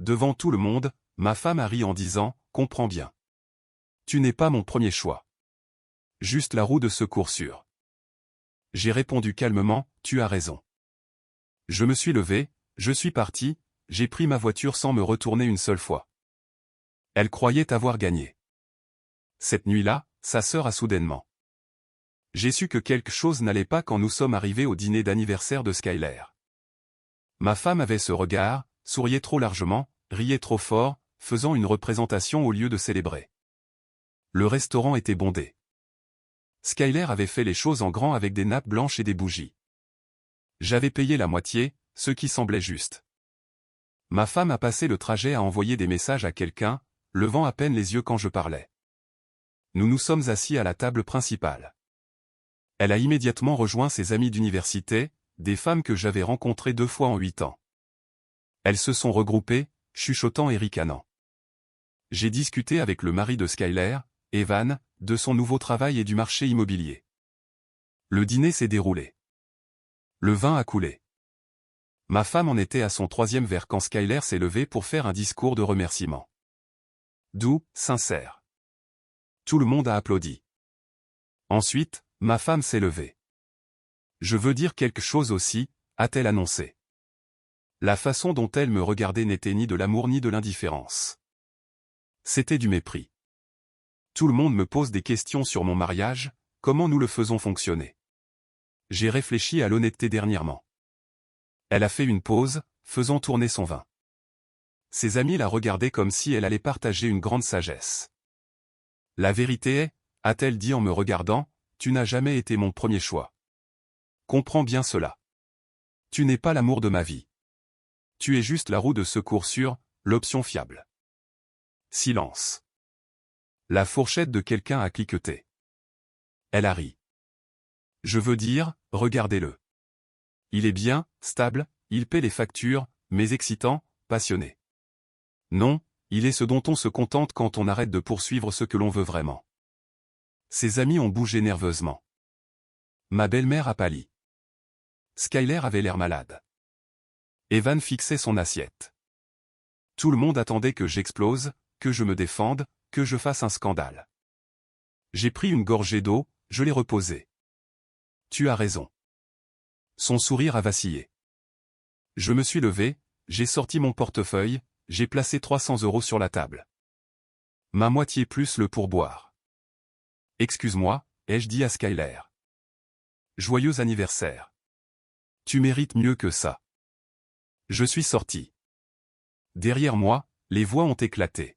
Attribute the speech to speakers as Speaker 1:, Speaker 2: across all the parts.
Speaker 1: devant tout le monde, ma femme a ri en disant « Comprends bien. Tu n'es pas mon premier choix. Juste la roue de secours sûre. » J'ai répondu calmement « Tu as raison. » Je me suis levé, je suis parti, j'ai pris ma voiture sans me retourner une seule fois. Elle croyait avoir gagné. Cette nuit-là, sa sœur a soudainement. J'ai su que quelque chose n'allait pas quand nous sommes arrivés au dîner d'anniversaire de Skyler. Ma femme avait ce regard, souriait trop largement, riait trop fort, faisant une représentation au lieu de célébrer. Le restaurant était bondé. Skyler avait fait les choses en grand avec des nappes blanches et des bougies. J'avais payé la moitié, ce qui semblait juste. Ma femme a passé le trajet à envoyer des messages à quelqu'un, levant à peine les yeux quand je parlais. Nous nous sommes assis à la table principale. Elle a immédiatement rejoint ses amies d'université, des femmes que j'avais rencontrées 2 fois en 8 ans. Elles se sont regroupées, chuchotant et ricanant. J'ai discuté avec le mari de Skyler, Evan, de son nouveau travail et du marché immobilier. Le dîner s'est déroulé. Le vin a coulé. Ma femme en était à son 3e verre quand Skyler s'est levé pour faire un discours de remerciement. Doux, sincère. Tout le monde a applaudi. Ensuite, ma femme s'est levée. Je veux dire quelque chose aussi, a-t-elle annoncé. La façon dont elle me regardait n'était ni de l'amour ni de l'indifférence. C'était du mépris. Tout le monde me pose des questions sur mon mariage, comment nous le faisons fonctionner. J'ai réfléchi à l'honnêteté dernièrement. Elle a fait une pause, faisant tourner son vin. Ses amis la regardaient comme si elle allait partager une grande sagesse. La vérité est, a-t-elle dit en me regardant, tu n'as jamais été mon premier choix. Comprends bien cela. Tu n'es pas l'amour de ma vie. Tu es juste la roue de secours sûre, l'option fiable. Silence. La fourchette de quelqu'un a cliqueté. Elle a ri. Je veux dire, regardez-le. Il est bien, stable, il paie les factures, mais excitant, passionné. Non, il est ce dont on se contente quand on arrête de poursuivre ce que l'on veut vraiment. Ses amis ont bougé nerveusement. Ma belle-mère a pâli. Skyler avait l'air malade. Evan fixait son assiette. Tout le monde attendait que j'explose, que je me défende, que je fasse un scandale. J'ai pris une gorgée d'eau, je l'ai reposée. Tu as raison. Son sourire a vacillé. Je me suis levé, j'ai sorti mon portefeuille, j'ai placé 300 € sur la table. Ma moitié plus le pourboire. Excuse-moi, ai-je dit à Skyler. Joyeux anniversaire. Tu mérites mieux que ça. Je suis sorti. Derrière moi, les voix ont éclaté.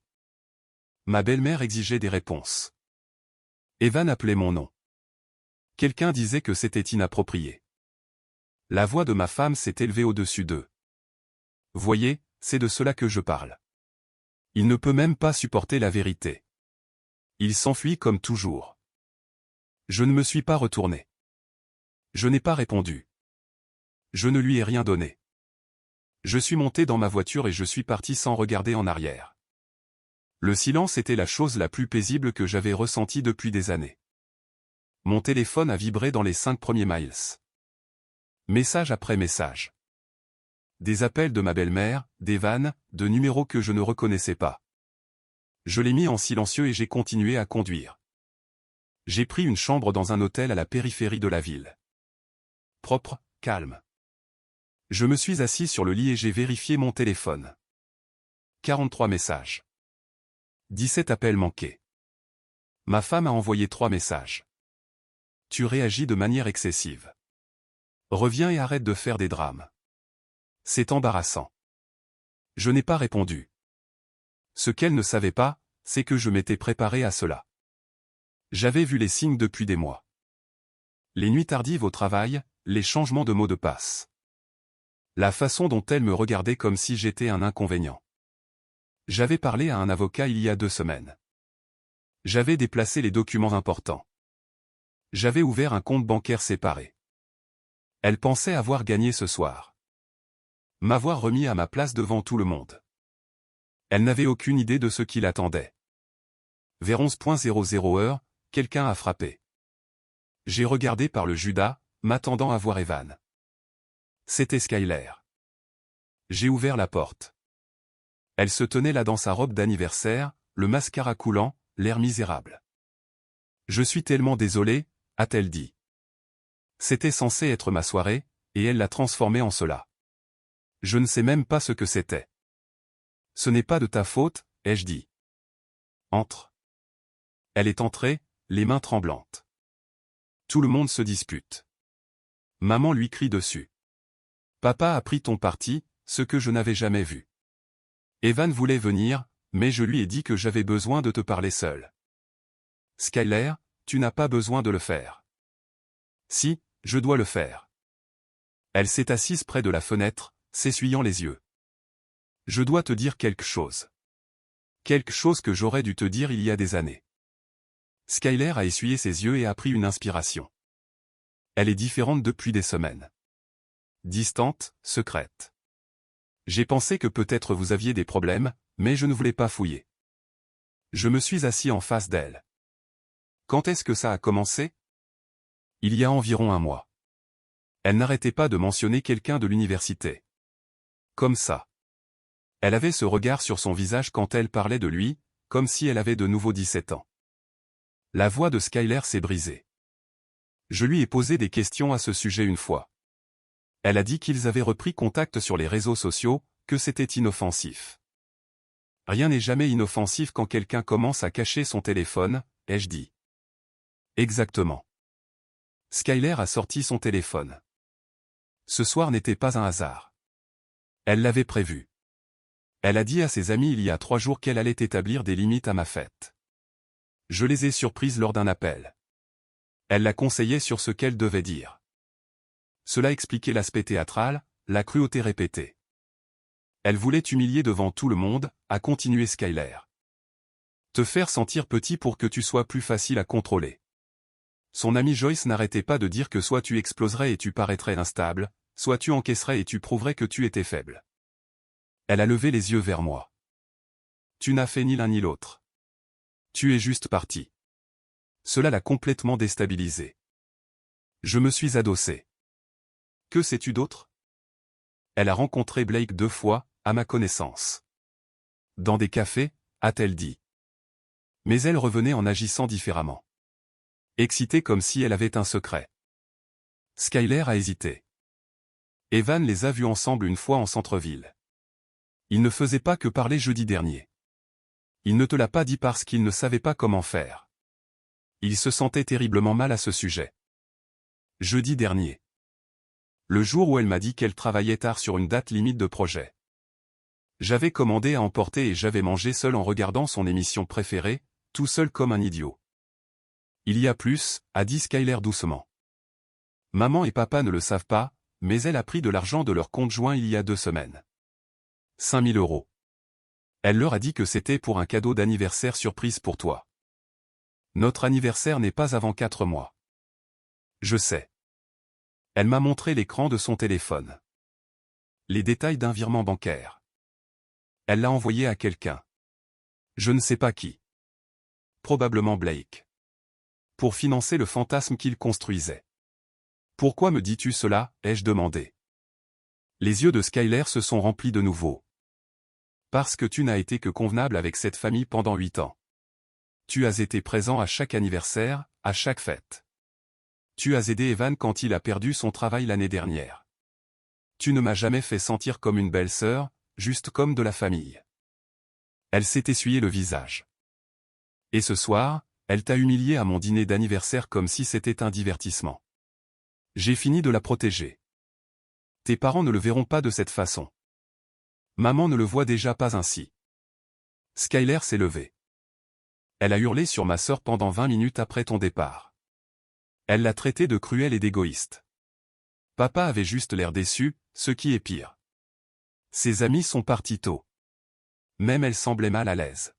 Speaker 1: Ma belle-mère exigeait des réponses. Evan appelait mon nom. Quelqu'un disait que c'était inapproprié. La voix de ma femme s'est élevée au-dessus d'eux. Voyez, c'est de cela que je parle. Il ne peut même pas supporter la vérité. Il s'enfuit comme toujours. Je ne me suis pas retourné. Je n'ai pas répondu. Je ne lui ai rien donné. Je suis monté dans ma voiture et je suis parti sans regarder en arrière. Le silence était la chose la plus paisible que j'avais ressentie depuis des années. Mon téléphone a vibré dans les 5 premiers miles. Message après message. Des appels de ma belle-mère, d'Evan, de numéros que je ne reconnaissais pas. Je l'ai mis en silencieux et j'ai continué à conduire. J'ai pris une chambre dans un hôtel à la périphérie de la ville. Propre, calme. Je me suis assis sur le lit et j'ai vérifié mon téléphone. 43 messages. 17 appels manqués. Ma femme a envoyé 3 messages. Tu réagis de manière excessive. Reviens et arrête de faire des drames. C'est embarrassant. Je n'ai pas répondu. Ce qu'elle ne savait pas, c'est que je m'étais préparé à cela. J'avais vu les signes depuis des mois. Les nuits tardives au travail, les changements de mots de passe. La façon dont elle me regardait comme si j'étais un inconvénient. J'avais parlé à un avocat il y a 2 semaines. J'avais déplacé les documents importants. J'avais ouvert un compte bancaire séparé. Elle pensait avoir gagné ce soir. M'avoir remis à ma place devant tout le monde. Elle n'avait aucune idée de ce qui l'attendait. Vers 11:00 heure, quelqu'un a frappé. J'ai regardé par le Judas, m'attendant à voir Evan. C'était Skyler. J'ai ouvert la porte. Elle se tenait là dans sa robe d'anniversaire, le mascara coulant, l'air misérable. « Je suis tellement désolée, a-t-elle dit. C'était censé être ma soirée, et elle l'a transformée en cela. Je ne sais même pas ce que c'était. Ce n'est pas de ta faute, ai-je dit. Entre. Elle est entrée, les mains tremblantes. Tout le monde se dispute. Maman lui crie dessus. Papa a pris ton parti, ce que je n'avais jamais vu. Evan voulait venir, mais je lui ai dit que j'avais besoin de te parler seul. Skyler, tu n'as pas besoin de le faire. Si, je dois le faire. Elle s'est assise près de la fenêtre, s'essuyant les yeux. Je dois te dire quelque chose. Quelque chose que j'aurais dû te dire il y a des années. Skyler a essuyé ses yeux et a pris une inspiration. Elle est différente depuis des semaines. Distante, secrète. J'ai pensé que peut-être vous aviez des problèmes, mais je ne voulais pas fouiller. Je me suis assis en face d'elle. Quand est-ce que ça a commencé? Il y a environ un mois. Elle n'arrêtait pas de mentionner quelqu'un de l'université. Comme ça. Elle avait ce regard sur son visage quand elle parlait de lui, comme si elle avait de nouveau 17 ans. La voix de Skyler s'est brisée. Je lui ai posé des questions à ce sujet une fois. Elle a dit qu'ils avaient repris contact sur les réseaux sociaux, que c'était inoffensif. Rien n'est jamais inoffensif quand quelqu'un commence à cacher son téléphone, ai-je dit. Exactement. Skyler a sorti son téléphone. Ce soir n'était pas un hasard. Elle l'avait prévu. Elle a dit à ses amis il y a 3 jours qu'elle allait établir des limites à ma fête. Je les ai surprises lors d'un appel. Elle l'a conseillé sur ce qu'elle devait dire. Cela expliquait l'aspect théâtral, la cruauté répétée. Elle voulait t'humilier devant tout le monde, a continué Skyler. Te faire sentir petit pour que tu sois plus facile à contrôler. Son amie Joyce n'arrêtait pas de dire que soit tu exploserais et tu paraîtrais instable, soit tu encaisserais et tu prouverais que tu étais faible. Elle a levé les yeux vers moi. Tu n'as fait ni l'un ni l'autre. Tu es juste parti. Cela l'a complètement déstabilisé. Je me suis adossé. Que sais-tu d'autre? Elle a rencontré Blake 2 fois, à ma connaissance. Dans des cafés, a-t-elle dit. Mais elle revenait en agissant différemment. Excitée comme si elle avait un secret. Skyler a hésité. Evan les a vus ensemble une fois en centre-ville. Il ne faisait pas que parler jeudi dernier. Il ne te l'a pas dit parce qu'il ne savait pas comment faire. Il se sentait terriblement mal à ce sujet. Jeudi dernier. Le jour où elle m'a dit qu'elle travaillait tard sur une date limite de projet. J'avais commandé à emporter et j'avais mangé seul en regardant son émission préférée, tout seul comme un idiot. Il y a plus, a dit Skyler doucement. Maman et papa ne le savent pas, mais elle a pris de l'argent de leur compte joint il y a 2 semaines. 5 000 €. Elle leur a dit que c'était pour un cadeau d'anniversaire surprise pour toi. Notre anniversaire n'est pas avant 4 mois. Je sais. Elle m'a montré l'écran de son téléphone. Les détails d'un virement bancaire. Elle l'a envoyé à quelqu'un. Je ne sais pas qui. Probablement Blake. Pour financer le fantasme qu'il construisait. Pourquoi me dis-tu cela, ai-je demandé. Les yeux de Skyler se sont remplis de nouveau. Parce que tu n'as été que convenable avec cette famille pendant 8 ans. Tu as été présent à chaque anniversaire, à chaque fête. Tu as aidé Evan quand il a perdu son travail l'année dernière. Tu ne m'as jamais fait sentir comme une belle sœur, juste comme de la famille. Elle s'est essuyé le visage. Et ce soir, elle t'a humilié à mon dîner d'anniversaire comme si c'était un divertissement. J'ai fini de la protéger. Tes parents ne le verront pas de cette façon. Maman ne le voit déjà pas ainsi. Skyler s'est levée. Elle a hurlé sur ma sœur pendant 20 minutes après ton départ. Elle l'a traité de cruel et d'égoïste. Papa avait juste l'air déçu, ce qui est pire. Ses amis sont partis tôt. Même elle semblait mal à l'aise.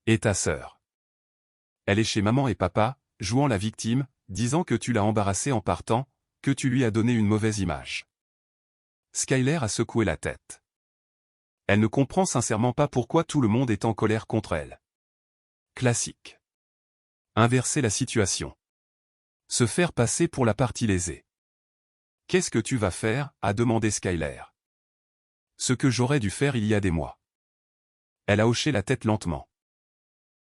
Speaker 1: Et ta sœur? Elle est chez maman et papa, jouant la victime, disant que tu l'as embarrassée en partant, que tu lui as donné une mauvaise image. Skyler a secoué la tête. Elle ne comprend sincèrement pas pourquoi tout le monde est en colère contre elle. Classique. Inverser la situation. Se faire passer pour la partie lésée. Qu'est-ce que tu vas faire, a demandé Skyler. Ce que j'aurais dû faire il y a des mois. Elle a hoché la tête lentement.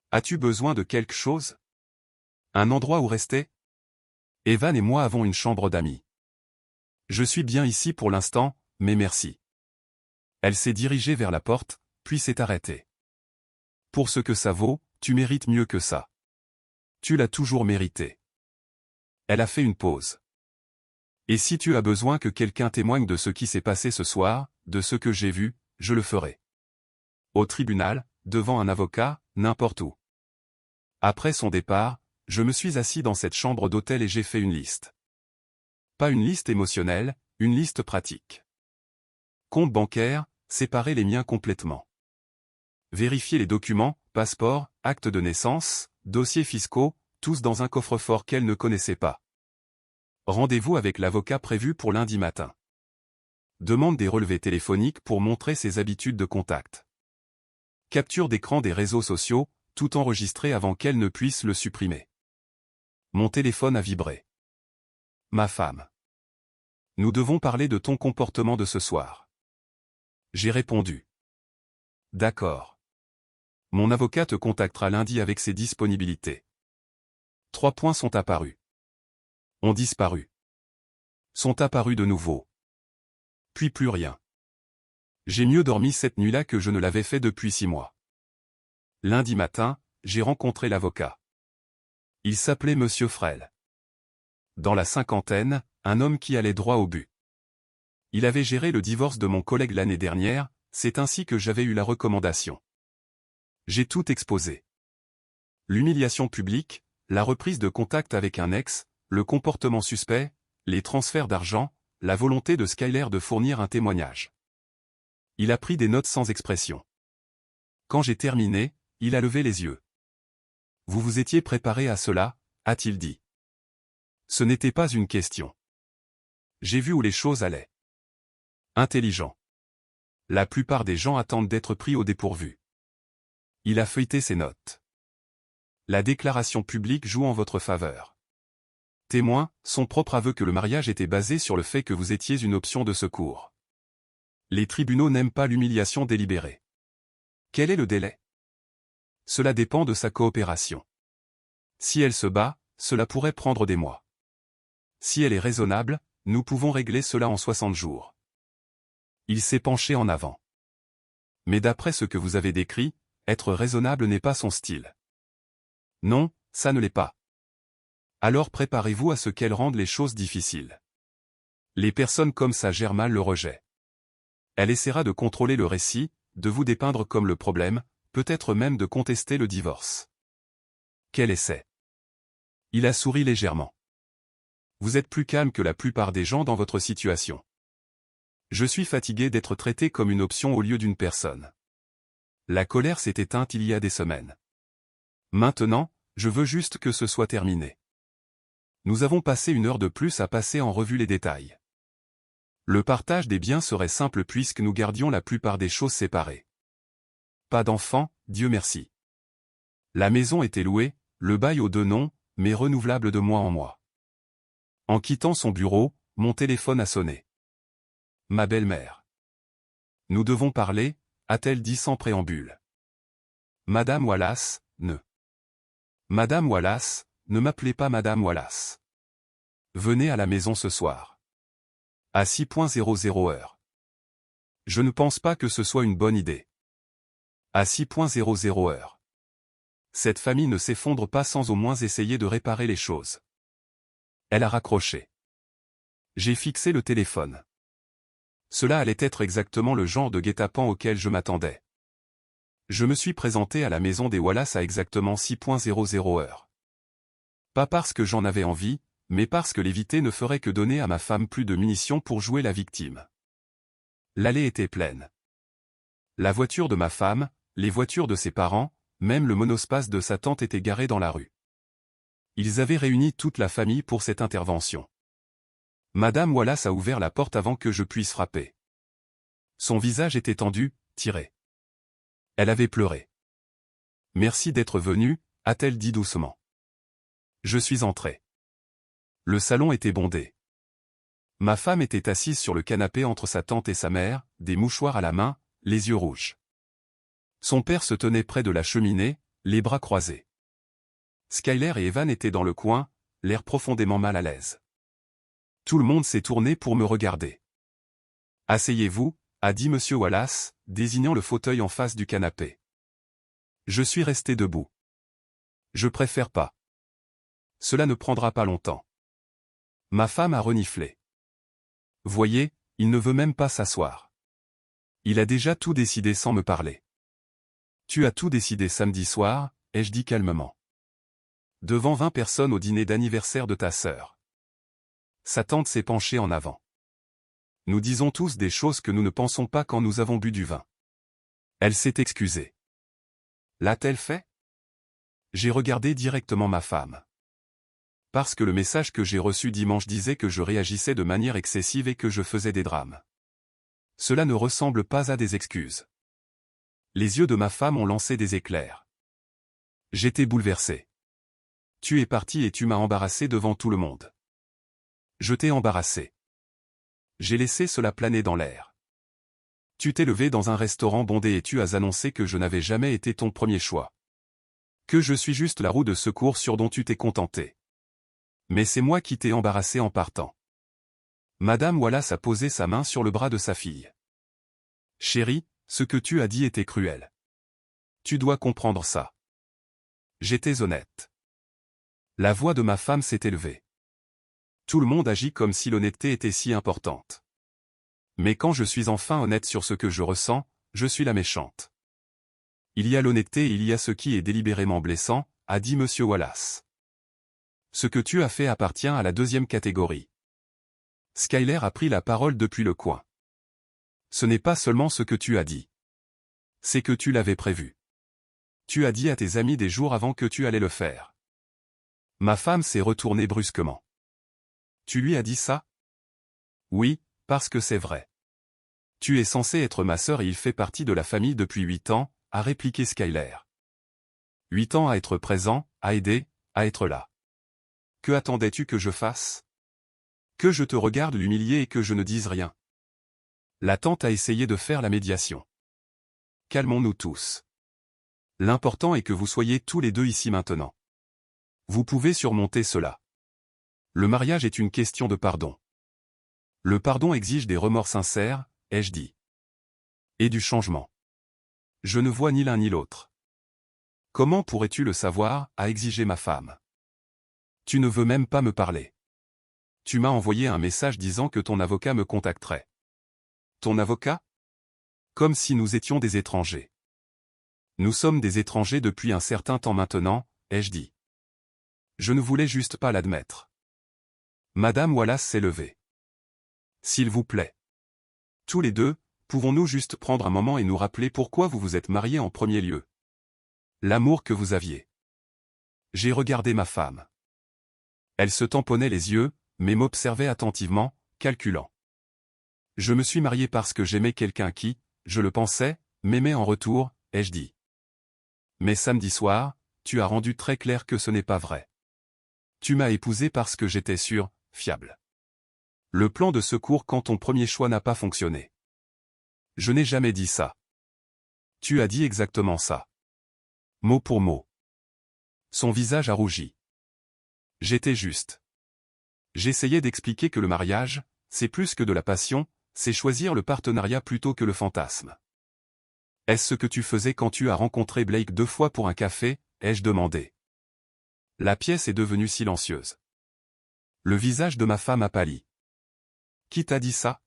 Speaker 1: As-tu besoin de quelque chose? Un endroit où rester? Evan et moi avons une chambre d'amis. Je suis bien ici pour l'instant, mais merci. Elle s'est dirigée vers la porte, puis s'est arrêtée. Pour ce que ça vaut, tu mérites mieux que ça. Tu l'as toujours mérité. Elle a fait une pause. Et si tu as besoin que quelqu'un témoigne de ce qui s'est passé ce soir, de ce que j'ai vu, je le ferai. Au tribunal, devant un avocat, n'importe où. Après son départ, je me suis assis dans cette chambre d'hôtel et j'ai fait une liste. Pas une liste émotionnelle, une liste pratique. Compte bancaire, séparer les miens complètement. Vérifier les documents, passeport, acte de naissance, dossiers fiscaux, tous dans un coffre-fort qu'elle ne connaissait pas. Rendez-vous avec l'avocat prévu pour lundi matin. Demande des relevés téléphoniques pour montrer ses habitudes de contact. Capture d'écran des réseaux sociaux, tout enregistré avant qu'elle ne puisse le supprimer. Mon téléphone a vibré. Ma femme. Nous devons parler de ton comportement de ce soir. J'ai répondu. D'accord. Mon avocat te contactera lundi avec ses disponibilités. 3 points sont apparus. Ont disparu. Sont apparus de nouveau. Puis plus rien. J'ai mieux dormi cette nuit-là que je ne l'avais fait depuis 6 mois. Lundi matin, j'ai rencontré l'avocat. Il s'appelait Monsieur Frel. Dans la cinquantaine, un homme qui allait droit au but. Il avait géré le divorce de mon collègue l'année dernière, c'est ainsi que j'avais eu la recommandation. J'ai tout exposé. L'humiliation publique, la reprise de contact avec un ex, le comportement suspect, les transferts d'argent, la volonté de Skyler de fournir un témoignage. Il a pris des notes sans expression. Quand j'ai terminé, il a levé les yeux. « Vous vous étiez préparé à cela ?» a-t-il dit. Ce n'était pas une question. J'ai vu où les choses allaient. Intelligent. La plupart des gens attendent d'être pris au dépourvu. Il a feuilleté ses notes. La déclaration publique joue en votre faveur. Témoin, son propre aveu que le mariage était basé sur le fait que vous étiez une option de secours. Les tribunaux n'aiment pas l'humiliation délibérée. Quel est le délai? Cela dépend de sa coopération. Si elle se bat, cela pourrait prendre des mois. Si elle est raisonnable, nous pouvons régler cela en 60 jours. Il s'est penché en avant. Mais d'après ce que vous avez décrit, être raisonnable n'est pas son style. Non, ça ne l'est pas. Alors préparez-vous à ce qu'elle rende les choses difficiles. Les personnes comme ça gèrent mal le rejet. Elle essaiera de contrôler le récit, de vous dépeindre comme le problème, peut-être même de contester le divorce. Quel essai? Il a souri légèrement. Vous êtes plus calme que la plupart des gens dans votre situation. Je suis fatigué d'être traité comme une option au lieu d'une personne. La colère s'est éteinte il y a des semaines. Maintenant, je veux juste que ce soit terminé. Nous avons passé 1 heure de plus à passer en revue les détails. Le partage des biens serait simple puisque nous gardions la plupart des choses séparées. Pas d'enfants, Dieu merci. La maison était louée, le bail aux 2 noms, mais renouvelable de mois en mois. En quittant son bureau, mon téléphone a sonné. Ma belle-mère. Nous devons parler, a-t-elle dit sans préambule. Madame Wallace, ne. Madame Wallace, ne m'appelez pas Madame Wallace. Venez à la maison ce soir. À 6:00 heure. Je ne pense pas que ce soit une bonne idée. À 6:00 heure. Cette famille ne s'effondre pas sans au moins essayer de réparer les choses. Elle a raccroché. J'ai fixé le téléphone. Cela allait être exactement le genre de guet-apens auquel je m'attendais. Je me suis présenté à la maison des Wallace à exactement 6:00 heure. Pas parce que j'en avais envie, mais parce que l'éviter ne ferait que donner à ma femme plus de munitions pour jouer la victime. L'allée était pleine. La voiture de ma femme, les voitures de ses parents, même le monospace de sa tante étaient garés dans la rue. Ils avaient réuni toute la famille pour cette intervention. Madame Wallace a ouvert la porte avant que je puisse frapper. Son visage était tendu, tiré. Elle avait pleuré. « Merci d'être venu », a-t-elle dit doucement. Je suis entré. Le salon était bondé. Ma femme était assise sur le canapé entre sa tante et sa mère, des mouchoirs à la main, les yeux rouges. Son père se tenait près de la cheminée, les bras croisés. Skyler et Evan étaient dans le coin, l'air profondément mal à l'aise. Tout le monde s'est tourné pour me regarder. « Asseyez-vous » a dit M. Wallace, désignant le fauteuil en face du canapé. Je suis resté debout. Je préfère pas. Cela ne prendra pas longtemps. Ma femme a reniflé. Voyez, il ne veut même pas s'asseoir. Il a déjà tout décidé sans me parler. Tu as tout décidé samedi soir, ai-je dit calmement. Devant 20 personnes au dîner d'anniversaire de ta sœur. Sa tante s'est penchée en avant. Nous disons tous des choses que nous ne pensons pas quand nous avons bu du vin. Elle s'est excusée. L'a-t-elle fait? J'ai regardé directement ma femme. Parce que le message que j'ai reçu dimanche disait que je réagissais de manière excessive et que je faisais des drames. Cela ne ressemble pas à des excuses. Les yeux de ma femme ont lancé des éclairs. J'étais bouleversé. Tu es parti et tu m'as embarrassé devant tout le monde. Je t'ai embarrassé. J'ai laissé cela planer dans l'air. Tu t'es levé dans un restaurant bondé et tu as annoncé que je n'avais jamais été ton premier choix. Que je suis juste la roue de secours sur dont tu t'es contenté. Mais c'est moi qui t'ai embarrassé en partant. Madame Wallace a posé sa main sur le bras de sa fille. Chérie, ce que tu as dit était cruel. Tu dois comprendre ça. J'étais honnête. La voix de ma femme s'est élevée. Tout le monde agit comme si l'honnêteté était si importante. Mais quand je suis enfin honnête sur ce que je ressens, je suis la méchante. Il y a l'honnêteté et il y a ce qui est délibérément blessant, a dit M. Wallace. Ce que tu as fait appartient à la deuxième catégorie. Skyler a pris la parole depuis le coin. Ce n'est pas seulement ce que tu as dit. C'est que tu l'avais prévu. Tu as dit à tes amis des jours avant que tu allais le faire. Ma femme s'est retournée brusquement. Tu lui as dit ça? Oui, parce que c'est vrai. Tu es censé être ma sœur et il fait partie de la famille depuis 8 ans, a répliqué Skyler. 8 ans à être présent, à aider, à être là. Que attendais-tu que je fasse? Que je te regarde l'humilier et que je ne dise rien. La tante a essayé de faire la médiation. Calmons-nous tous. L'important est que vous soyez tous les deux ici maintenant. Vous pouvez surmonter cela. Le mariage est une question de pardon. Le pardon exige des remords sincères, ai-je dit. Et du changement. Je ne vois ni l'un ni l'autre. Comment pourrais-tu le savoir, a exigé ma femme. Tu ne veux même pas me parler. Tu m'as envoyé un message disant que ton avocat me contacterait. Ton avocat? Comme si nous étions des étrangers. Nous sommes des étrangers depuis un certain temps maintenant, ai-je dit. Je ne voulais juste pas l'admettre. Madame Wallace s'est levée. S'il vous plaît. Tous les deux, pouvons-nous juste prendre un moment et nous rappeler pourquoi vous vous êtes mariés en premier lieu? L'amour que vous aviez. J'ai regardé ma femme. Elle se tamponnait les yeux, mais m'observait attentivement, calculant. Je me suis marié parce que j'aimais quelqu'un qui, je le pensais, m'aimait en retour, ai-je dit. Mais samedi soir, tu as rendu très clair que ce n'est pas vrai. Tu m'as épousé parce que j'étais sûr, fiable. Le plan de secours quand ton premier choix n'a pas fonctionné. Je n'ai jamais dit ça. Tu as dit exactement ça. Mot pour mot. Son visage a rougi. J'étais juste. J'essayais d'expliquer que le mariage, c'est plus que de la passion, c'est choisir le partenariat plutôt que le fantasme. Est-ce ce que tu faisais quand tu as rencontré Blake 2 fois pour un café, ai-je demandé. La pièce est devenue silencieuse. Le visage de ma femme a pâli. Qui t'a dit ça?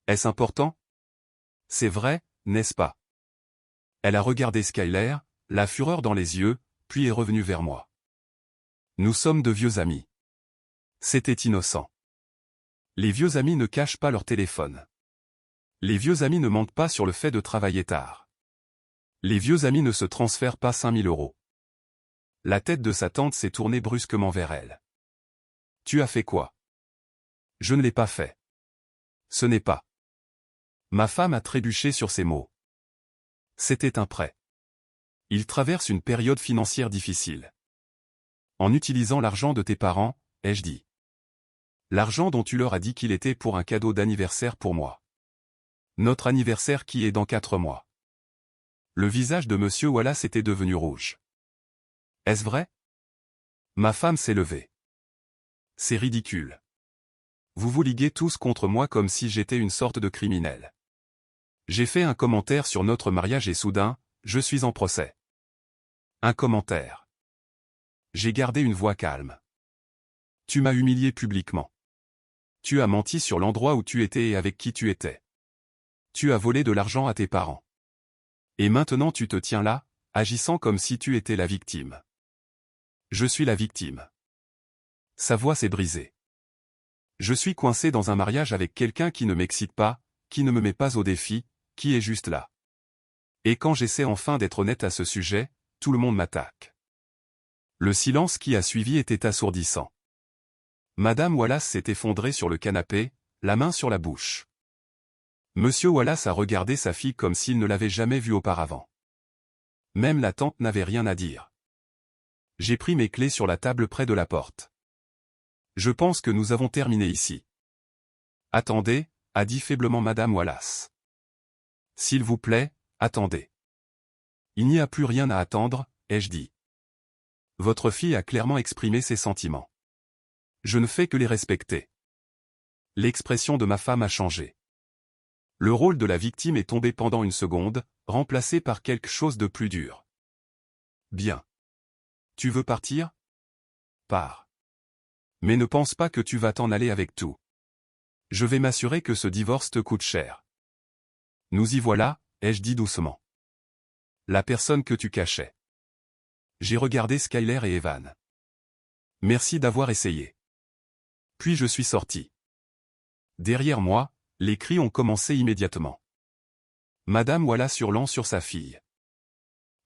Speaker 1: Est-ce important? C'est vrai, n'est-ce pas? Elle a regardé Skyler, la fureur dans les yeux, puis est revenue vers moi. Nous sommes de vieux amis. C'était innocent. Les vieux amis ne cachent pas leur téléphone. Les vieux amis ne mentent pas sur le fait de travailler tard. Les vieux amis ne se transfèrent pas 5000 €. La tête de sa tante s'est tournée brusquement vers elle. Tu as fait quoi? Je ne l'ai pas fait. Ce n'est pas. Ma femme a trébuché sur ces mots. C'était un prêt. Il traverse une période financière difficile. En utilisant l'argent de tes parents, ai-je dit. L'argent dont tu leur as dit qu'il était pour un cadeau d'anniversaire pour moi. Notre anniversaire qui est dans 4 mois. Le visage de Monsieur Wallace était devenu rouge. Est-ce vrai? Ma femme s'est levée. C'est ridicule. Vous vous liguez tous contre moi comme si j'étais une sorte de criminel. J'ai fait un commentaire sur notre mariage et soudain, je suis en procès. Un commentaire. J'ai gardé une voix calme. Tu m'as humilié publiquement. Tu as menti sur l'endroit où tu étais et avec qui tu étais. Tu as volé de l'argent à tes parents. Et maintenant tu te tiens là, agissant comme si tu étais la victime. Je suis la victime. Sa voix s'est brisée. Je suis coincé dans un mariage avec quelqu'un qui ne m'excite pas, qui ne me met pas au défi, qui est juste là. Et quand j'essaie enfin d'être honnête à ce sujet, tout le monde m'attaque. Le silence qui a suivi était assourdissant. Madame Wallace s'est effondrée sur le canapé, la main sur la bouche. Monsieur Wallace a regardé sa fille comme s'il ne l'avait jamais vue auparavant. Même la tante n'avait rien à dire. J'ai pris mes clés sur la table près de la porte. Je pense que nous avons terminé ici. Attendez, a dit faiblement Madame Wallace. S'il vous plaît, attendez. Il n'y a plus rien à attendre, ai-je dit. Votre fille a clairement exprimé ses sentiments. Je ne fais que les respecter. L'expression de ma femme a changé. Le rôle de la victime est tombé pendant une seconde, remplacé par quelque chose de plus dur. Bien. Tu veux partir? Pars. Mais ne pense pas que tu vas t'en aller avec tout. Je vais m'assurer que ce divorce te coûte cher. Nous y voilà, ai-je dit doucement. La personne que tu cachais. J'ai regardé Skyler et Evan. Merci d'avoir essayé. Puis je suis sorti. Derrière moi, les cris ont commencé immédiatement. Madame Wallace hurlant sur sa fille.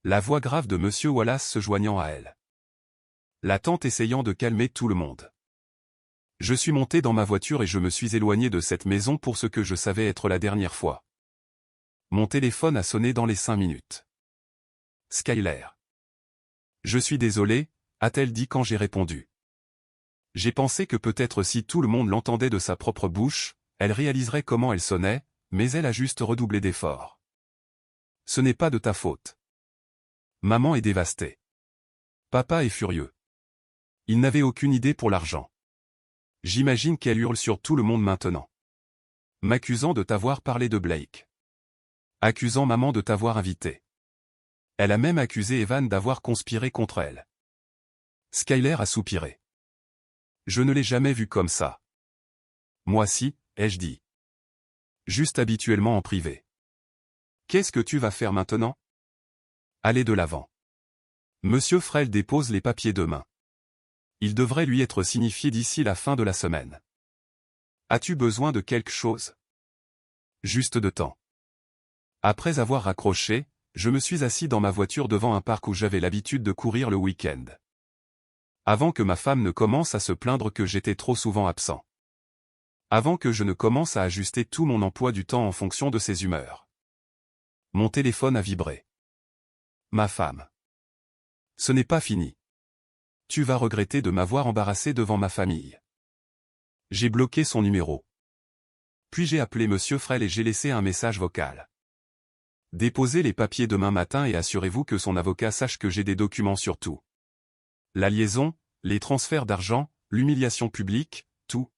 Speaker 1: La voix grave de Monsieur Wallace se joignant à elle. La tante essayant de calmer tout le monde. Je suis monté dans ma voiture et je me suis éloigné de cette maison pour ce que je savais être la dernière fois. Mon téléphone a sonné dans les 5 minutes. Skyler. Je suis désolé, a-t-elle dit quand j'ai répondu. J'ai pensé que peut-être si tout le monde l'entendait de sa propre bouche, elle réaliserait comment elle sonnait, mais elle a juste redoublé d'efforts. Ce n'est pas de ta faute. Maman est dévastée. Papa est furieux. Il n'avait aucune idée pour l'argent. J'imagine qu'elle hurle sur tout le monde maintenant. M'accusant de t'avoir parlé de Blake. Accusant maman de t'avoir invité. Elle a même accusé Evan d'avoir conspiré contre elle. Skyler a soupiré. Je ne l'ai jamais vu comme ça. Moi si, ai-je dit. Juste habituellement en privé. Qu'est-ce que tu vas faire maintenant? Allez de l'avant. Monsieur Frel dépose les papiers demain. Il devrait lui être signifié d'ici la fin de la semaine. As-tu besoin de quelque chose? Juste de temps. Après avoir raccroché, je me suis assis dans ma voiture devant un parc où j'avais l'habitude de courir le week-end. Avant que ma femme ne commence à se plaindre que j'étais trop souvent absent. Avant que je ne commence à ajuster tout mon emploi du temps en fonction de ses humeurs. Mon téléphone a vibré. Ma femme. Ce n'est pas fini. Tu vas regretter de m'avoir embarrassé devant ma famille. J'ai bloqué son numéro. Puis j'ai appelé Monsieur Frel et j'ai laissé un message vocal. Déposez les papiers demain matin et assurez-vous que son avocat sache que j'ai des documents sur tout. La liaison, les transferts d'argent, l'humiliation publique, tout.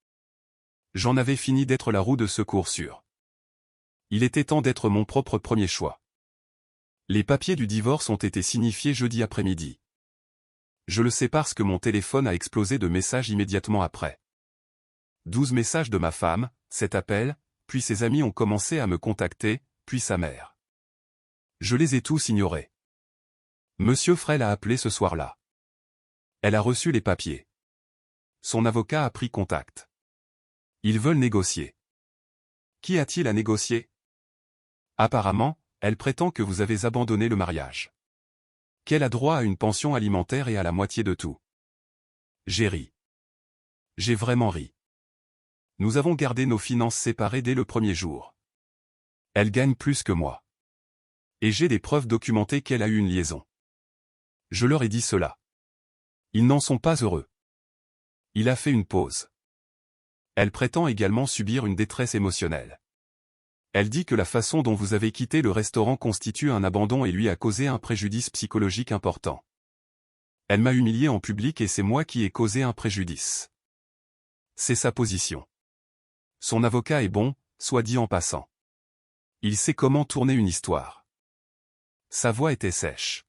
Speaker 1: J'en avais fini d'être la roue de secours sûre. Il était temps d'être mon propre premier choix. Les papiers du divorce ont été signifiés jeudi après-midi. Je le sais parce que mon téléphone a explosé de messages immédiatement après. 12 messages de ma femme, 7 appels, puis ses amis ont commencé à me contacter, puis sa mère. Je les ai tous ignorés. Monsieur Frel a appelé ce soir-là. Elle a reçu les papiers. Son avocat a pris contact. Ils veulent négocier. Qui a-t-il à négocier? Apparemment, elle prétend que vous avez abandonné le mariage. Qu'elle a droit à une pension alimentaire et à la moitié de tout. J'ai ri. J'ai vraiment ri. Nous avons gardé nos finances séparées dès le premier jour. Elle gagne plus que moi. Et j'ai des preuves documentées qu'elle a eu une liaison. Je leur ai dit cela. Ils n'en sont pas heureux. Il a fait une pause. Elle prétend également subir une détresse émotionnelle. Elle dit que la façon dont vous avez quitté le restaurant constitue un abandon et lui a causé un préjudice psychologique important. Elle m'a humilié en public et c'est moi qui ai causé un préjudice. C'est sa position. Son avocat est bon, soit dit en passant. Il sait comment tourner une histoire. Sa voix était sèche.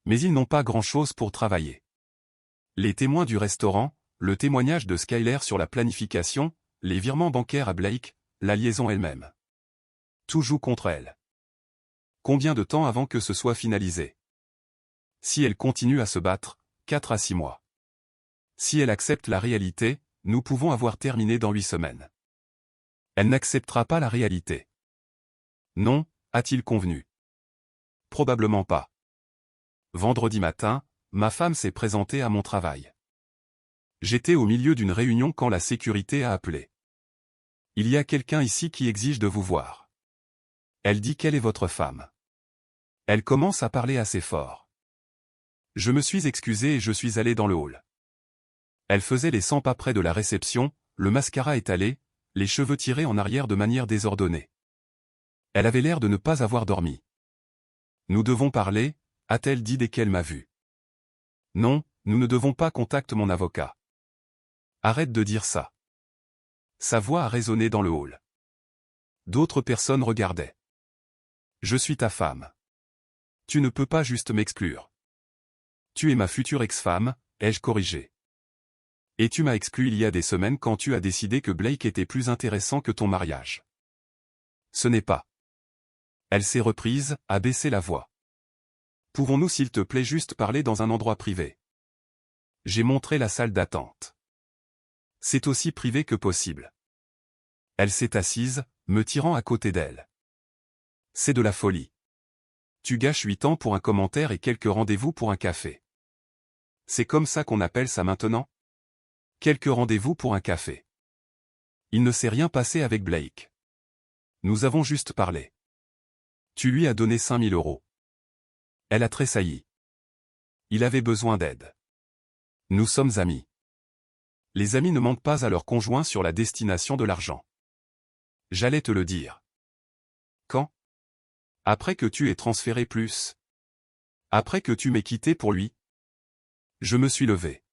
Speaker 1: Mais ils n'ont pas grand-chose pour travailler. Les témoins du restaurant, le témoignage de Skyler sur la planification, les virements bancaires à Blake, la liaison elle-même. Tout joue contre elle. Combien de temps avant que ce soit finalisé? Si elle continue à se battre, 4 à 6 mois. Si elle accepte la réalité, nous pouvons avoir terminé dans 8 semaines. Elle n'acceptera pas la réalité. Non, a-t-il convenu? Probablement pas. Vendredi matin, ma femme s'est présentée à mon travail. J'étais au milieu d'une réunion quand la sécurité a appelé. Il y a quelqu'un ici qui exige de vous voir. Elle dit quelle est votre femme. Elle commence à parler assez fort. Je me suis excusé et je suis allé dans le hall. Elle faisait les 100 pas près de la réception, le mascara étalé, les cheveux tirés en arrière de manière désordonnée. Elle avait l'air de ne pas avoir dormi. Nous devons parler, a-t-elle dit dès qu'elle m'a vu. Non, nous ne devons pas contacter mon avocat. Arrête de dire ça. Sa voix a résonné dans le hall. D'autres personnes regardaient. Je suis ta femme. Tu ne peux pas juste m'exclure. Tu es ma future ex-femme, ai-je corrigé. Et tu m'as exclu il y a des semaines quand tu as décidé que Blake était plus intéressant que ton mariage. Ce n'est pas. Elle s'est reprise, a baissé la voix. Pouvons-nous s'il te plaît juste parler dans un endroit privé? J'ai montré la salle d'attente. C'est aussi privé que possible. Elle s'est assise, me tirant à côté d'elle. C'est de la folie. Tu gâches 8 ans pour un commentaire et quelques rendez-vous pour un café. C'est comme ça qu'on appelle ça maintenant? Quelques rendez-vous pour un café. Il ne s'est rien passé avec Blake. Nous avons juste parlé. Tu lui as donné 5 000 €. Elle a tressailli. Il avait besoin d'aide. Nous sommes amis. Les amis ne mentent pas à leur conjoint sur la destination de l'argent. J'allais te le dire. Quand? Après que tu aies transféré plus. Après que tu m'aies quitté pour lui. Je me suis levé.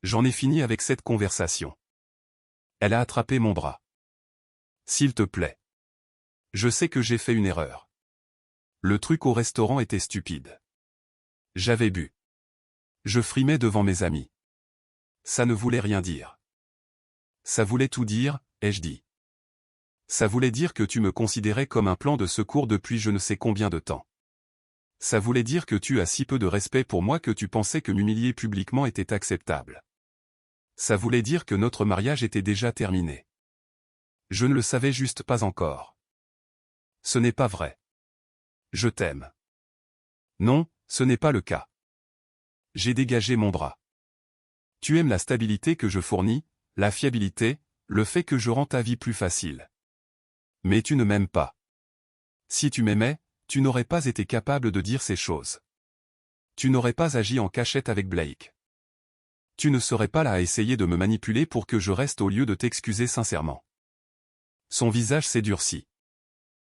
Speaker 1: J'en ai fini avec cette conversation. Elle a attrapé mon bras. S'il te plaît. Je sais que j'ai fait une erreur. Le truc au restaurant était stupide. J'avais bu. Je frimais devant mes amis. Ça ne voulait rien dire. Ça voulait tout dire, ai-je dit. Ça voulait dire que tu me considérais comme un plan de secours depuis je ne sais combien de temps. Ça voulait dire que tu as si peu de respect pour moi que tu pensais que m'humilier publiquement était acceptable. Ça voulait dire que notre mariage était déjà terminé. Je ne le savais juste pas encore. Ce n'est pas vrai. Je t'aime. Non, ce n'est pas le cas. J'ai dégagé mon bras. Tu aimes la stabilité que je fournis, la fiabilité, le fait que je rends ta vie plus facile. Mais tu ne m'aimes pas. Si tu m'aimais, tu n'aurais pas été capable de dire ces choses. Tu n'aurais pas agi en cachette avec Blake. Tu ne serais pas là à essayer de me manipuler pour que je reste au lieu de t'excuser sincèrement. Son visage s'est durci.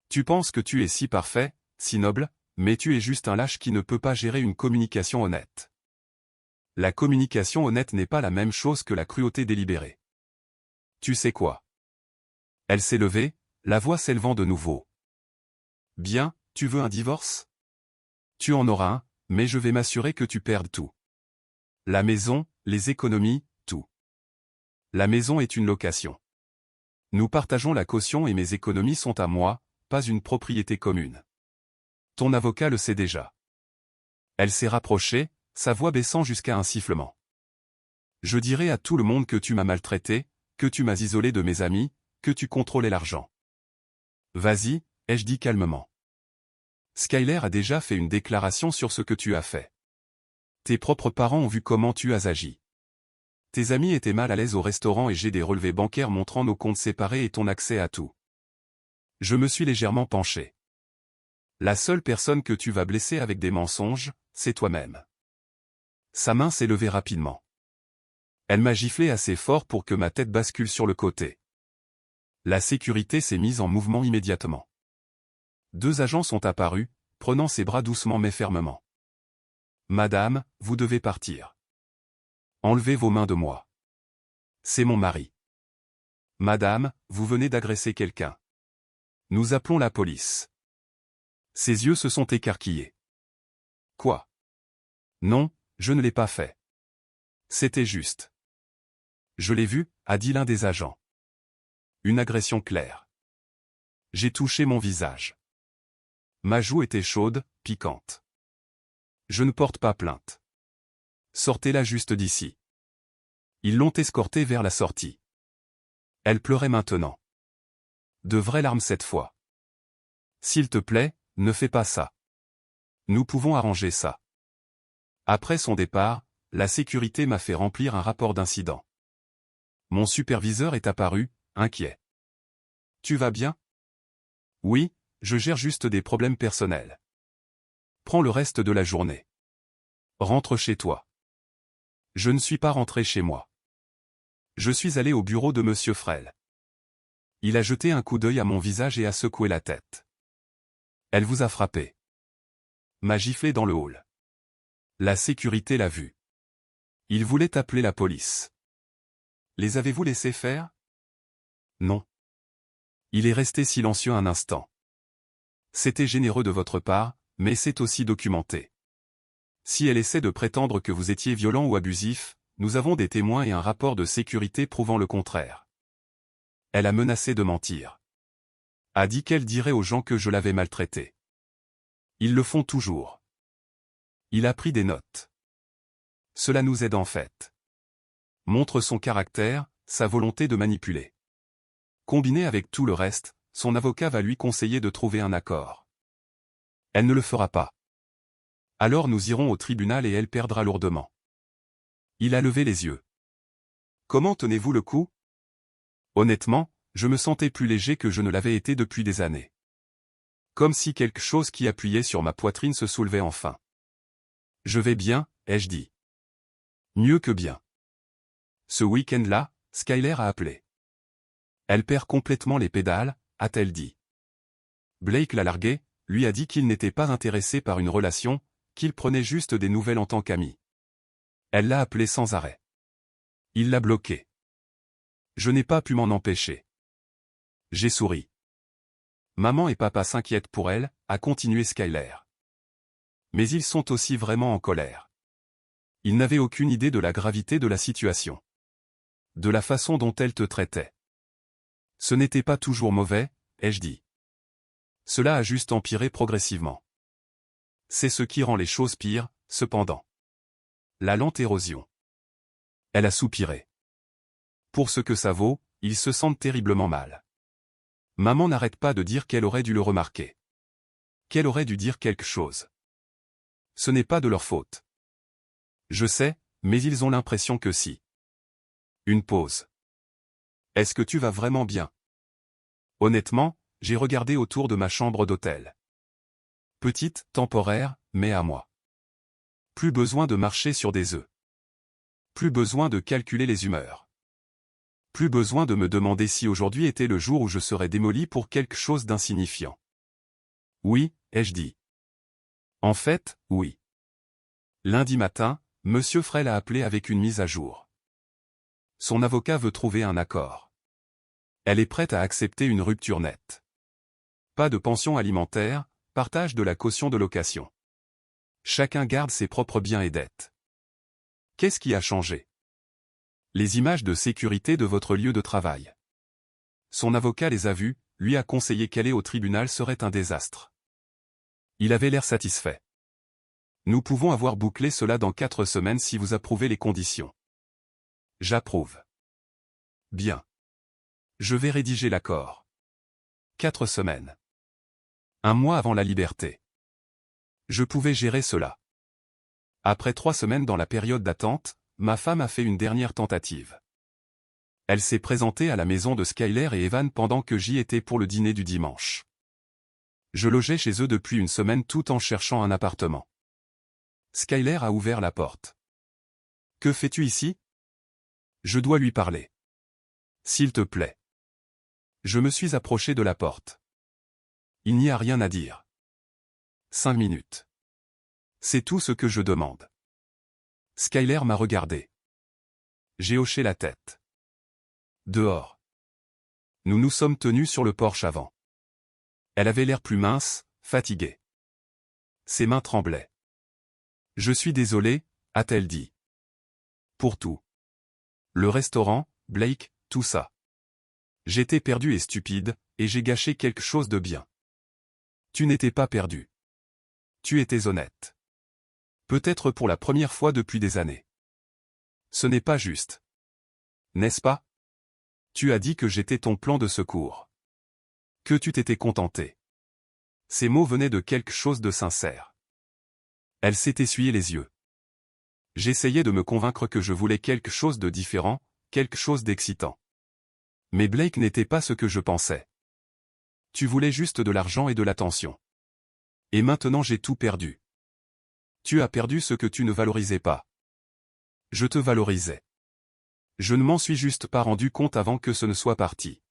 Speaker 1: Tu penses que tu es si parfait, si noble, mais tu es juste un lâche qui ne peut pas gérer une communication honnête. La communication honnête n'est pas la même chose que la cruauté délibérée. Tu sais quoi? Elle s'est levée, la voix s'élevant de nouveau. Bien, tu veux un divorce? Tu en auras un, mais je vais m'assurer que tu perdes tout. La maison, les économies, tout. La maison est une location. Nous partageons la caution et mes économies sont à moi, pas une propriété commune. Ton avocat le sait déjà. Elle s'est rapprochée, sa voix baissant jusqu'à un sifflement. Je dirai à tout le monde que tu m'as maltraité, que tu m'as isolé de mes amis, que tu contrôlais l'argent. Vas-y, ai-je dit calmement. Skyler a déjà fait une déclaration sur ce que tu as fait. Tes propres parents ont vu comment tu as agi. Tes amis étaient mal à l'aise au restaurant et j'ai des relevés bancaires montrant nos comptes séparés et ton accès à tout. Je me suis légèrement penché. La seule personne que tu vas blesser avec des mensonges, c'est toi-même. Sa main s'est levée rapidement. Elle m'a giflé assez fort pour que ma tête bascule sur le côté. La sécurité s'est mise en mouvement immédiatement. 2 agents sont apparus, prenant ses bras doucement mais fermement. « Madame, vous devez partir. Enlevez vos mains de moi. C'est mon mari. Madame, vous venez d'agresser quelqu'un. Nous appelons la police. » Ses yeux se sont écarquillés. « Quoi? Non, je ne l'ai pas fait. C'était juste. Je l'ai vu, a dit l'un des agents. Une agression claire. J'ai touché mon visage. Ma joue était chaude, piquante. Je ne porte pas plainte. Sortez-la juste d'ici. Ils l'ont escortée vers la sortie. Elle pleurait maintenant. De vraies larmes cette fois. S'il te plaît, ne fais pas ça. Nous pouvons arranger ça. Après son départ, la sécurité m'a fait remplir un rapport d'incident. Mon superviseur est apparu, inquiet. Tu vas bien? Oui, je gère juste des problèmes personnels. Prends le reste de la journée. Rentre chez toi. Je ne suis pas rentré chez moi. Je suis allé au bureau de Monsieur Frel. Il a jeté un coup d'œil à mon visage et a secoué la tête. Elle vous a frappé. M'a giflé dans le hall. La sécurité l'a vu. Il voulait appeler la police. Les avez-vous laissés faire? Non. Il est resté silencieux un instant. C'était généreux de votre part, mais c'est aussi documenté. Si elle essaie de prétendre que vous étiez violent ou abusif, nous avons des témoins et un rapport de sécurité prouvant le contraire. Elle a menacé de mentir. A dit qu'elle dirait aux gens que je l'avais maltraité. Ils le font toujours. Il a pris des notes. Cela nous aide en fait. Montre son caractère, sa volonté de manipuler. Combiné avec tout le reste, son avocat va lui conseiller de trouver un accord. Elle ne le fera pas. Alors nous irons au tribunal et elle perdra lourdement. Il a levé les yeux. Comment tenez-vous le coup? Honnêtement, je me sentais plus léger que je ne l'avais été depuis des années. Comme si quelque chose qui appuyait sur ma poitrine se soulevait enfin. Je vais bien, ai-je dit. Mieux que bien. Ce week-end-là, Skyler a appelé. Elle perd complètement les pédales, a-t-elle dit. Blake l'a largué, lui a dit qu'il n'était pas intéressé par une relation, qu'il prenait juste des nouvelles en tant qu'ami. Elle l'a appelé sans arrêt. Il l'a bloqué. Je n'ai pas pu m'en empêcher. J'ai souri. Maman et papa s'inquiètent pour elle, a continué Skyler. Mais ils sont aussi vraiment en colère. Ils n'avaient aucune idée de la gravité de la situation. De la façon dont elle te traitait. Ce n'était pas toujours mauvais, ai-je dit. Cela a juste empiré progressivement. C'est ce qui rend les choses pires, cependant. La lente érosion. Elle a soupiré. Pour ce que ça vaut, ils se sentent terriblement mal. Maman n'arrête pas de dire qu'elle aurait dû le remarquer. Qu'elle aurait dû dire quelque chose. Ce n'est pas de leur faute. Je sais, mais ils ont l'impression que si. Une pause. Est-ce que tu vas vraiment bien? Honnêtement, j'ai regardé autour de ma chambre d'hôtel. Petite, temporaire, mais à moi. Plus besoin de marcher sur des œufs. Plus besoin de calculer les humeurs. Plus besoin de me demander si aujourd'hui était le jour où je serais démoli pour quelque chose d'insignifiant. Oui, ai-je dit. En fait, oui. Lundi matin, Monsieur Frel a appelé avec une mise à jour. Son avocat veut trouver un accord. Elle est prête à accepter une rupture nette. Pas de pension alimentaire, partage de la caution de location. Chacun garde ses propres biens et dettes. Qu'est-ce qui a changé? Les images de sécurité de votre lieu de travail. Son avocat les a vues, lui a conseillé qu'aller au tribunal serait un désastre. Il avait l'air satisfait. Nous pouvons avoir bouclé cela dans 4 semaines si vous approuvez les conditions. J'approuve. Bien. Je vais rédiger l'accord. 4 semaines. 1 mois avant la liberté. Je pouvais gérer cela. Après 3 semaines dans la période d'attente, ma femme a fait une dernière tentative. Elle s'est présentée à la maison de Skyler et Evan pendant que j'y étais pour le dîner du dimanche. Je logeais chez eux depuis une semaine tout en cherchant un appartement. Skyler a ouvert la porte. « Que fais-tu ici ? Je dois lui parler. S'il te plaît. » Je me suis approché de la porte. Il n'y a rien à dire. 5 minutes. C'est tout ce que je demande. Skyler m'a regardé. J'ai hoché la tête. Dehors. Nous nous sommes tenus sur le porche avant. Elle avait l'air plus mince, fatiguée. Ses mains tremblaient. Je suis désolé, a-t-elle dit. Pour tout. Le restaurant, Blake, tout ça. J'étais perdu et stupide, et j'ai gâché quelque chose de bien. Tu n'étais pas perdu. Tu étais honnête. Peut-être pour la première fois depuis des années. Ce n'est pas juste. N'est-ce pas? Tu as dit que j'étais ton plan de secours. Que tu t'étais contenté. Ces mots venaient de quelque chose de sincère. Elle s'est essuyée les yeux. J'essayais de me convaincre que je voulais quelque chose de différent, quelque chose d'excitant. Mais Blake n'était pas ce que je pensais. Tu voulais juste de l'argent et de l'attention. Et maintenant j'ai tout perdu. Tu as perdu ce que tu ne valorisais pas. Je te valorisais. Je ne m'en suis juste pas rendu compte avant que ce ne soit parti.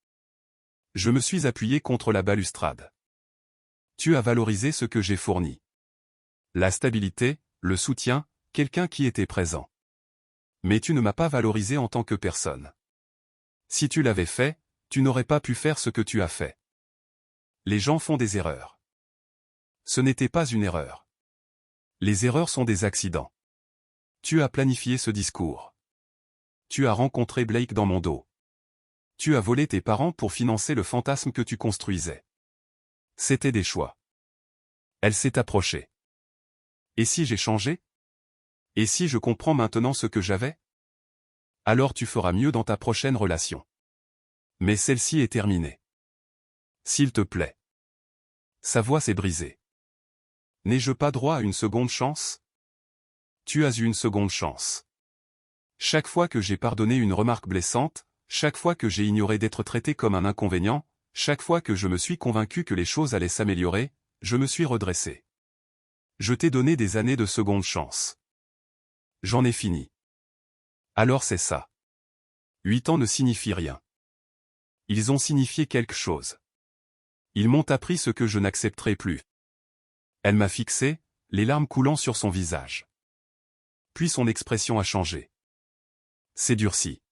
Speaker 1: Je me suis appuyé contre la balustrade. Tu as valorisé ce que j'ai fourni. La stabilité, le soutien, quelqu'un qui était présent. Mais tu ne m'as pas valorisé en tant que personne. Si tu l'avais fait, tu n'aurais pas pu faire ce que tu as fait. Les gens font des erreurs. Ce n'était pas une erreur. Les erreurs sont des accidents. Tu as planifié ce discours. Tu as rencontré Blake dans mon dos. Tu as volé tes parents pour financer le fantasme que tu construisais. C'était des choix. Elle s'est approchée. Et si j'ai changé? Et si je comprends maintenant ce que j'avais? Alors tu feras mieux dans ta prochaine relation. Mais celle-ci est terminée. S'il te plaît. Sa voix s'est brisée. N'ai-je pas droit à une seconde chance? Tu as eu une seconde chance. Chaque fois que j'ai pardonné une remarque blessante, chaque fois que j'ai ignoré d'être traité comme un inconvénient, chaque fois que je me suis convaincu que les choses allaient s'améliorer, je me suis redressé. Je t'ai donné des années de seconde chance. J'en ai fini. Alors c'est ça. 8 ans ne signifient rien. Ils ont signifié quelque chose. Ils m'ont appris ce que je n'accepterai plus. Elle m'a fixé, les larmes coulant sur son visage. Puis son expression a changé. C'est durci.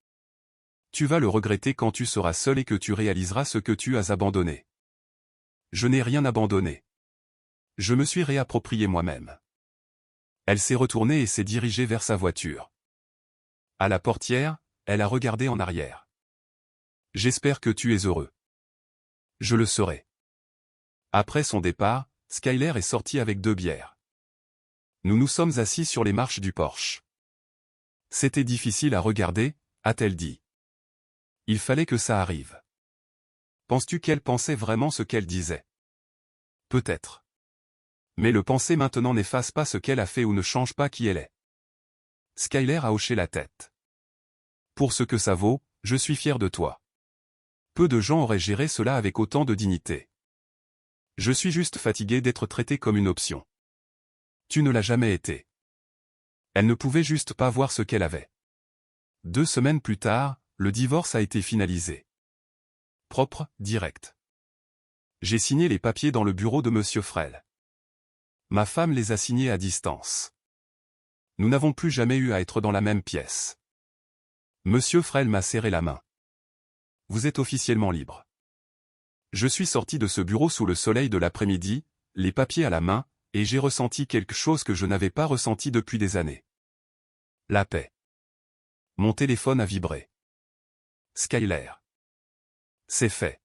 Speaker 1: Tu vas le regretter quand tu seras seul et que tu réaliseras ce que tu as abandonné. Je n'ai rien abandonné. Je me suis réapproprié moi-même. Elle s'est retournée et s'est dirigée vers sa voiture. À la portière, elle a regardé en arrière. J'espère que tu es heureux. Je le serai. Après son départ, Skyler est sorti avec 2 bières. Nous nous sommes assis sur les marches du porche. C'était difficile à regarder, a-t-elle dit. Il fallait que ça arrive. Penses-tu qu'elle pensait vraiment ce qu'elle disait? Peut-être. Mais le penser maintenant n'efface pas ce qu'elle a fait ou ne change pas qui elle est. Skyler a hoché la tête. Pour ce que ça vaut, je suis fier de toi. Peu de gens auraient géré cela avec autant de dignité. Je suis juste fatigué d'être traité comme une option. Tu ne l'as jamais été. Elle ne pouvait juste pas voir ce qu'elle avait. 2 semaines plus tard, le divorce a été finalisé. Propre, direct. J'ai signé les papiers dans le bureau de Monsieur Frel. Ma femme les a signés à distance. Nous n'avons plus jamais eu à être dans la même pièce. Monsieur Frel m'a serré la main. Vous êtes officiellement libre. Je suis sorti de ce bureau sous le soleil de l'après-midi, les papiers à la main, et j'ai ressenti quelque chose que je n'avais pas ressenti depuis des années. La paix. Mon téléphone a vibré. Skyler. C'est fait.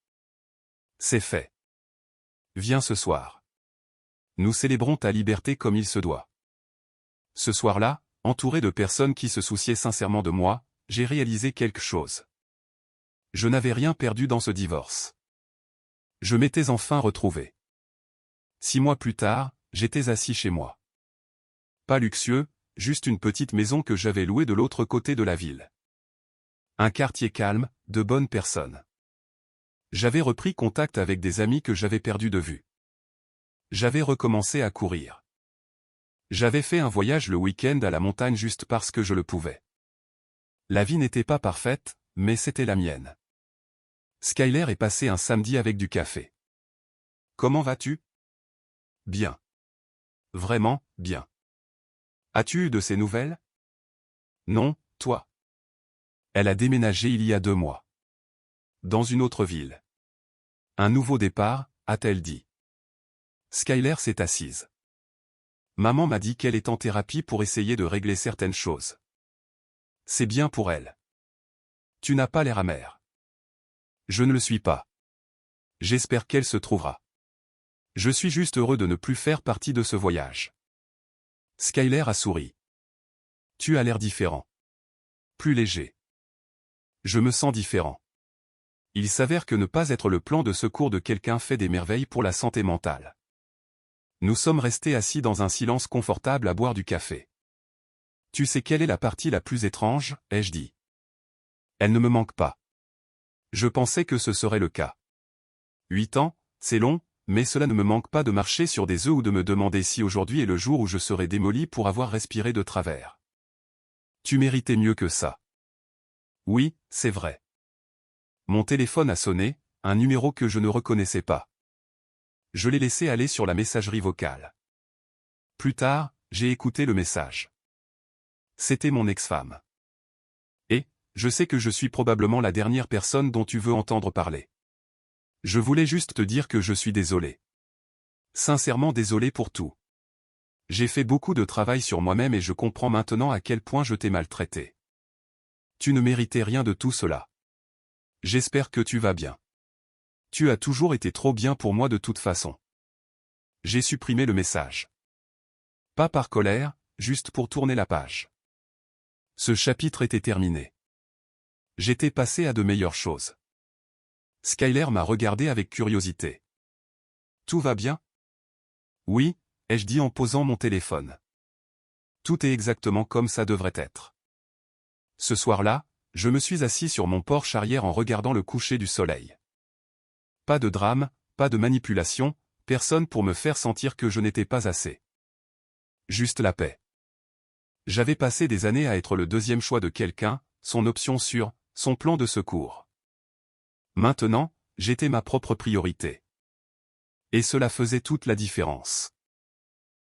Speaker 1: C'est fait. Viens ce soir. Nous célébrons ta liberté comme il se doit. Ce soir-là, entouré de personnes qui se souciaient sincèrement de moi, j'ai réalisé quelque chose. Je n'avais rien perdu dans ce divorce. Je m'étais enfin retrouvé. 6 mois plus tard, j'étais assis chez moi. Pas luxueux, juste une petite maison que j'avais louée de l'autre côté de la ville. Un quartier calme, de bonnes personnes. J'avais repris contact avec des amis que j'avais perdus de vue. J'avais recommencé à courir. J'avais fait un voyage le week-end à la montagne juste parce que je le pouvais. La vie n'était pas parfaite, mais c'était la mienne. Skyler est passé un samedi avec du café. Comment vas-tu? Bien. Vraiment, bien. As-tu eu de ses nouvelles? Non, toi. Elle a déménagé il y a 2 mois. Dans une autre ville. Un nouveau départ, a-t-elle dit. Skyler s'est assise. Maman m'a dit qu'elle est en thérapie pour essayer de régler certaines choses. C'est bien pour elle. Tu n'as pas l'air amer. Je ne le suis pas. J'espère qu'elle se trouvera. Je suis juste heureux de ne plus faire partie de ce voyage. Skyler a souri. Tu as l'air différent. Plus léger. Je me sens différent. Il s'avère que ne pas être le plan de secours de quelqu'un fait des merveilles pour la santé mentale. Nous sommes restés assis dans un silence confortable à boire du café. Tu sais quelle est la partie la plus étrange, ai-je dit. Elle ne me manque pas. Je pensais que ce serait le cas. 8 ans, c'est long, mais cela ne me manque pas de marcher sur des œufs ou de me demander si aujourd'hui est le jour où je serai démoli pour avoir respiré de travers. Tu méritais mieux que ça. Oui, c'est vrai. Mon téléphone a sonné, un numéro que je ne reconnaissais pas. Je l'ai laissé aller sur la messagerie vocale. Plus tard, j'ai écouté le message. C'était mon ex-femme. Et, je sais que je suis probablement la dernière personne dont tu veux entendre parler. Je voulais juste te dire que je suis désolé. Sincèrement désolé pour tout. J'ai fait beaucoup de travail sur moi-même et je comprends maintenant à quel point je t'ai maltraité. Tu ne méritais rien de tout cela. J'espère que tu vas bien. Tu as toujours été trop bien pour moi de toute façon. J'ai supprimé le message. Pas par colère, juste pour tourner la page. Ce chapitre était terminé. J'étais passé à de meilleures choses. Skyler m'a regardé avec curiosité. Tout va bien? Oui, ai-je dit en posant mon téléphone. Tout est exactement comme ça devrait être. Ce soir-là, je me suis assis sur mon porche arrière en regardant le coucher du soleil. Pas de drame, pas de manipulation, personne pour me faire sentir que je n'étais pas assez. Juste la paix. J'avais passé des années à être le deuxième choix de quelqu'un, son option sûre, son plan de secours. Maintenant, j'étais ma propre priorité. Et cela faisait toute la différence.